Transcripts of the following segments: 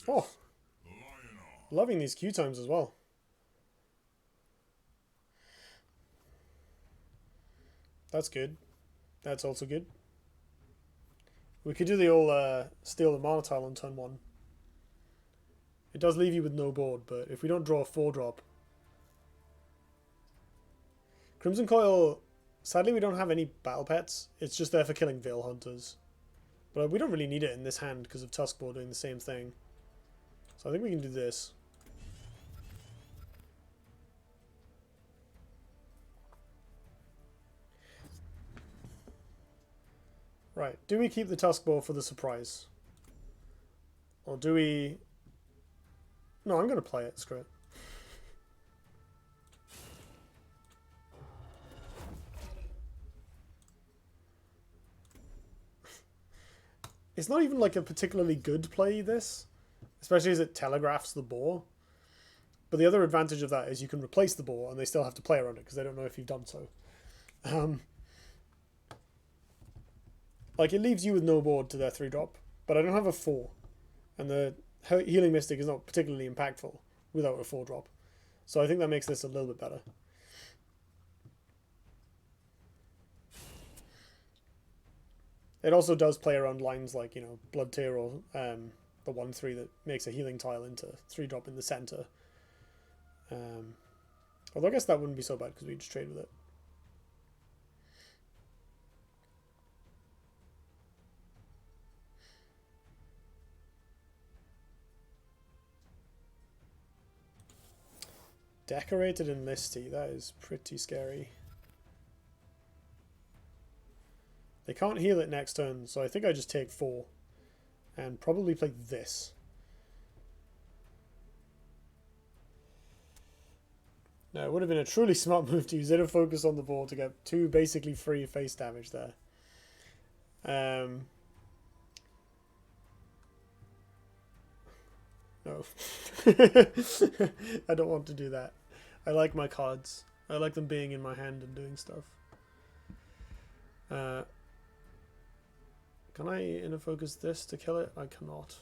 Oh, loving these queue times as well. That's good. That's also good. We could do the old steal the mana tile on turn 1. It does leave you with no board, but if we don't draw a 4-drop... Crimson Coil... Sadly, we don't have any battle pets. It's just there for killing Veil Hunters. But we don't really need it in this hand because of Tuskboar doing the same thing. So I think we can do this. Right, do we keep the Tuskboar for the surprise? Or do we... No, I'm going to play it, screw it. It's not even like a particularly good play, this. Especially as it telegraphs the boar. But the other advantage of that is you can replace the boar and they still have to play around it because they don't know if you've done so. Like, it leaves you with no board to their 3-drop, but I don't have a 4. And the Healing Mystic is not particularly impactful without a 4-drop. So I think that makes this a little bit better. It also does play around lines like, you know, Blood Tear or the 1-3 that makes a healing tile into 3-drop in the center. Although I guess that wouldn't be so bad because we just trade with it. Decorated and Listy, that is pretty scary. They can't heal it next turn, so I think I just take 4. And probably play this. No, it would have been a truly smart move to use Zeta Focus on the board to get 2 basically free face damage there. No. I don't want to do that. I like my cards. I like them being in my hand and doing stuff. Can I inner focus this to kill it? I cannot.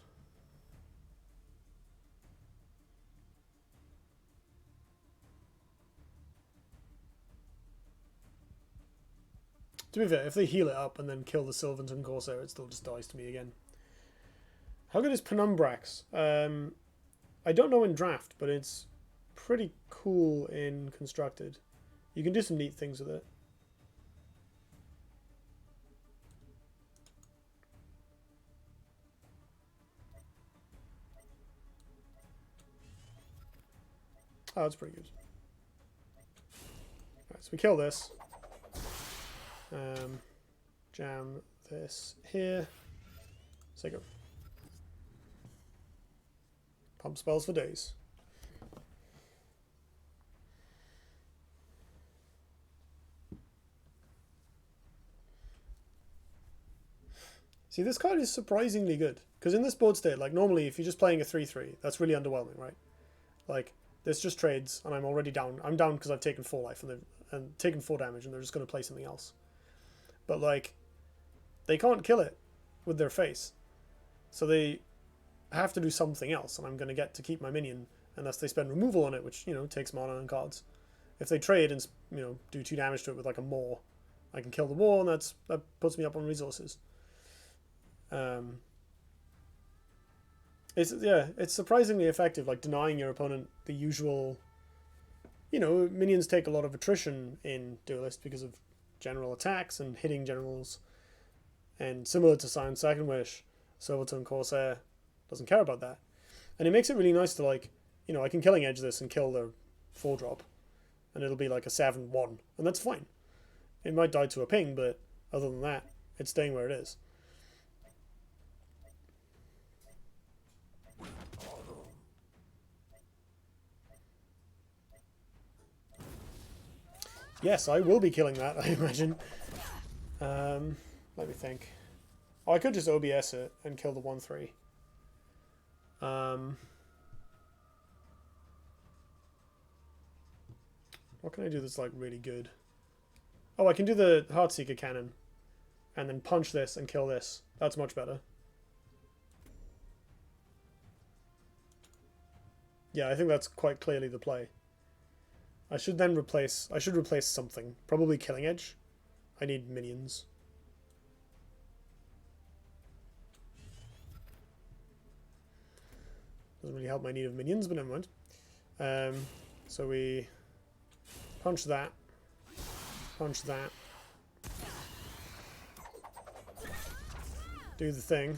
To be fair, if they heal it up and then kill the Sylvanton Corsair, it still just dies to me again. How good is Penumbrax? I don't know in draft, but it's pretty cool in constructed. You can do some neat things with it. Oh, that's pretty good. Alright, so we kill this. Jam this here. So go. Pump spells for days. See, this card is surprisingly good. Because in this board state, like normally if you're just playing a 3-3, that's really underwhelming, right? Like, this just trades and I'm already down. I'm down because I've taken 4 life and taken 4 damage and they're just going to play something else. But like, they can't kill it with their face. So they have to do something else, and I'm going to get to keep my minion unless they spend removal on it, which, you know, takes mana and cards. If they trade and, you know, do 2 damage to it with like a maw, I can kill the maw, and that puts me up on resources. It's surprisingly effective, like denying your opponent the usual, you know, minions take a lot of attrition in Duelyst because of general attacks and hitting generals, and similar to Science Second Wish, Silverton Corsair doesn't care about that. And it makes it really nice to, like, you know, I can Killing Edge this and kill their 4-drop, and it'll be like a 7-1, and that's fine. It might die to a ping, but other than that, it's staying where it is. Yes, I will be killing that, I imagine. Let me think. Oh, I could just OBS it and kill the 1-3. What can I do that's like really good? Oh, I can do the Heartseeker Cannon and then punch this and kill this. That's much better. Yeah, I think that's quite clearly the play. I should then replace... I should replace something. Probably Killing Edge. I need minions. Doesn't really help my need of minions, but never mind. So we punch that. Punch that. Do the thing.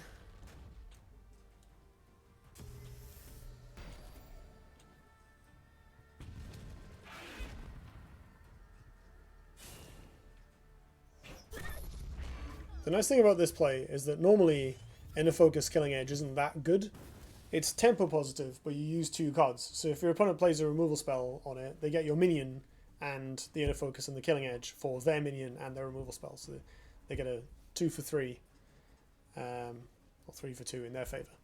The nice thing about this play is that normally Inner Focus Killing Edge isn't that good. It's tempo positive, but you use 2 cards. So if your opponent plays a removal spell on it, they get your minion and the Inner Focus and the Killing Edge for their minion and their removal spell. So they get a 2 for 3, or 3 for 2 in their favour.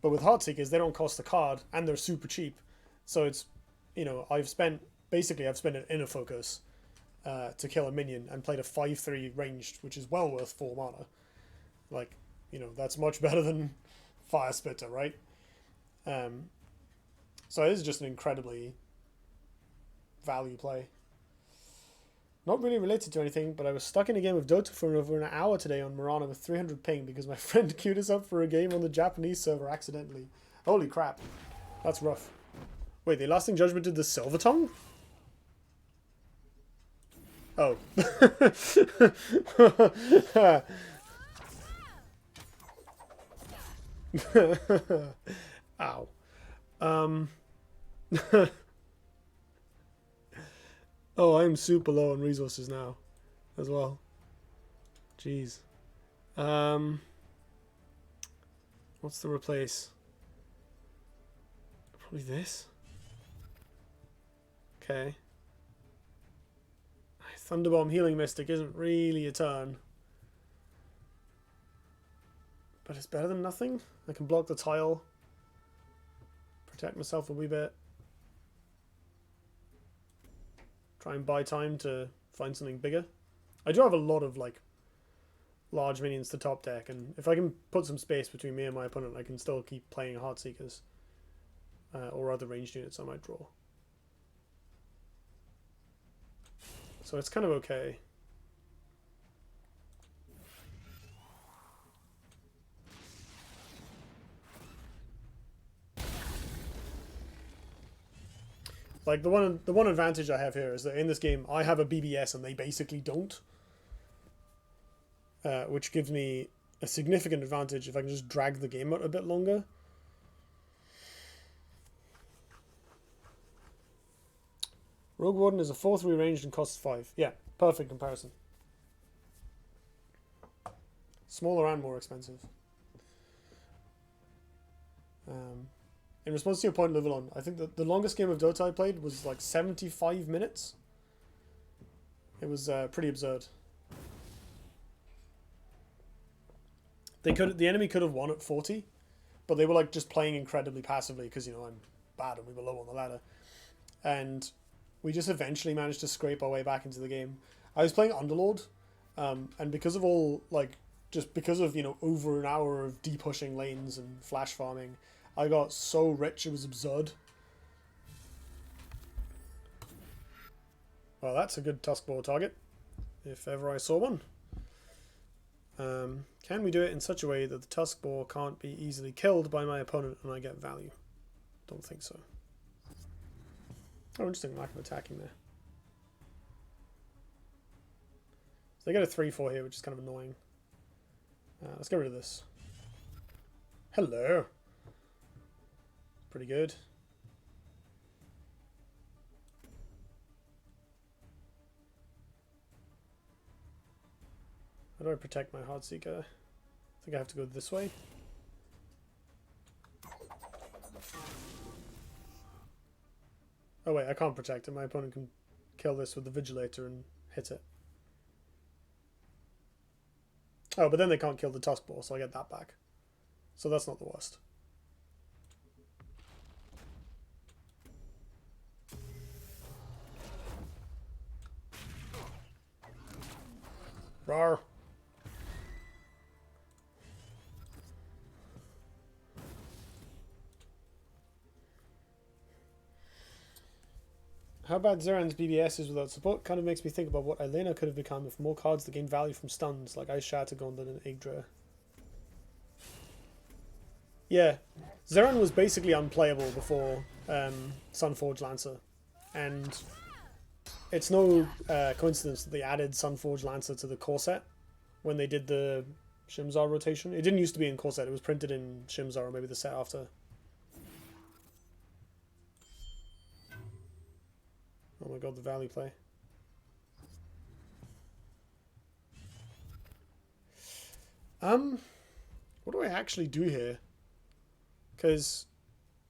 But with Heartseekers, they don't cost a card and they're super cheap. So it's, you know, I've spent an Inner Focus to kill a minion and played a 5/3 ranged, which is well worth 4 mana. Like, you know, that's much better than Fire Spitter, right? So it is just an incredibly value play. Not really related to anything, but I was stuck in a game of Dota for over an hour today on Mirana with 300 ping because my friend queued us up for a game on the Japanese server accidentally. Holy crap. That's rough. Wait, the Lasting Judgment did the Silver Tongue? Oh. Ow. Oh, I'm super low on resources now as well. Jeez. What's the replace? Probably this. Okay. Thunderbomb Healing Mystic isn't really a turn. But it's better than nothing. I can block the tile. Protect myself a wee bit. Try and buy time to find something bigger. I do have a lot of like large minions to top deck, and if I can put some space between me and my opponent, I can still keep playing Heartseekers. Or other ranged units I might draw. So it's kind of okay. Like the one advantage I have here is that in this game I have a BBS and they basically don't, which gives me a significant advantage if I can just drag the game out a bit longer. Rogue Warden is a 4/3 ranged and costs 5. Yeah, perfect comparison. Smaller and more expensive. In response to your point, Livelon, I think that the longest game of Dota I played was like 75 minutes. It was pretty absurd. The enemy could have won at 40, but they were like just playing incredibly passively because, you know, I'm bad and we were low on the ladder. And we just eventually managed to scrape our way back into the game. I was playing Underlord, and because of all, like, just because of, you know, over an hour of de-pushing lanes and flash farming, I got so rich it was absurd. Well, that's a good Tuskball target, if ever I saw one. Can we do it in such a way that the Tuskball can't be easily killed by my opponent and I get value? Don't think so. Oh, interesting, lack of attacking there. So they get a 3/4 here, which is kind of annoying. Let's get rid of this. Hello. Pretty good. How do I protect my Heartseeker? I think I have to go this way. Oh wait, I can't protect it. My opponent can kill this with the Vigilator and hit it. Oh, but then they can't kill the Tuskball, so I get that back. So that's not the worst. Rawr. How bad Zeran's BBS is without support kind of makes me think about what Elena could have become if more cards that gain value from stuns, like Ice Shatter, Gauntlet, and Yggdra. Yeah, Zeran was basically unplayable before Sunforge Lancer, and it's no coincidence that they added Sunforge Lancer to the core set when they did the Shimzar rotation. It didn't used to be in core set, it was printed in Shimzar, or maybe the set after. Oh my god, the Valley play. What do I actually do here? Because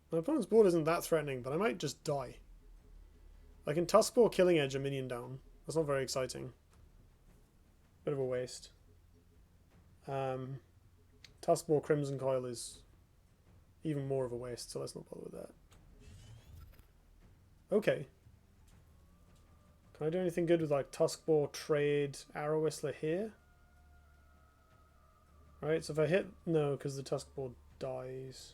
my opponent's board isn't that threatening, but I might just die. I can Tuskbore Killing Edge a minion down. That's not very exciting. Bit of a waste. Tuskbore Crimson Coil is even more of a waste, so let's not bother with that. Okay. Can I do anything good with like Tuskbore, Trade, Arrow Whistler here? Right, so if I hit... No, because the Tuskbore dies.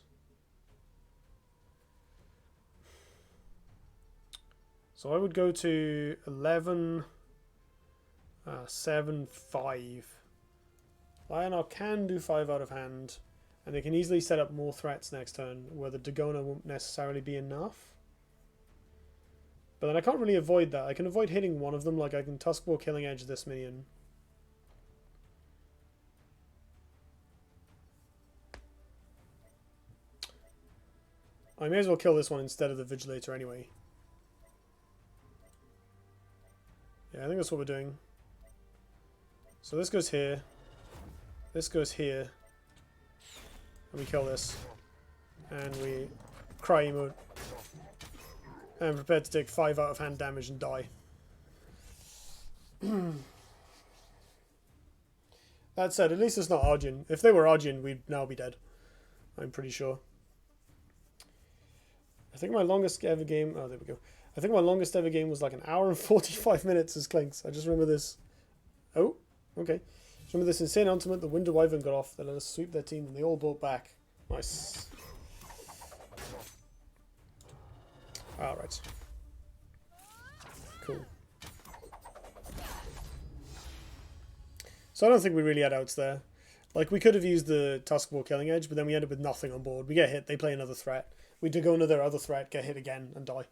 So I would go to 11, 7, 5. Lionel can do 5 out of hand, and they can easily set up more threats next turn, where the Dagona won't necessarily be enough. But then I can't really avoid that. I can avoid hitting one of them, like I can Tuskbore Killing Edge this minion. I may as well kill this one instead of the Vigilator anyway. Yeah, I think that's what we're doing. So this goes here. This goes here. And we kill this. And we cry emote. And I'm prepared to take 5 out of hand damage and die. That said, at least it's not Arjun. If they were Arjun, we'd now be dead. I'm pretty sure. I think my longest ever game... Oh, there we go. I think my longest ever game was like an hour and 45 minutes as Clinks. I just remember this. Oh, okay. Just remember this insane ultimate. The Winter Wyvern got off. They let us sweep their team and they all brought back. Nice. Alright. Cool. So I don't think we really had outs there. Like, we could have used the Tuskbore Killing Edge, but then we end up with nothing on board. We get hit, they play another threat. We do go into their other threat, get hit again, and die.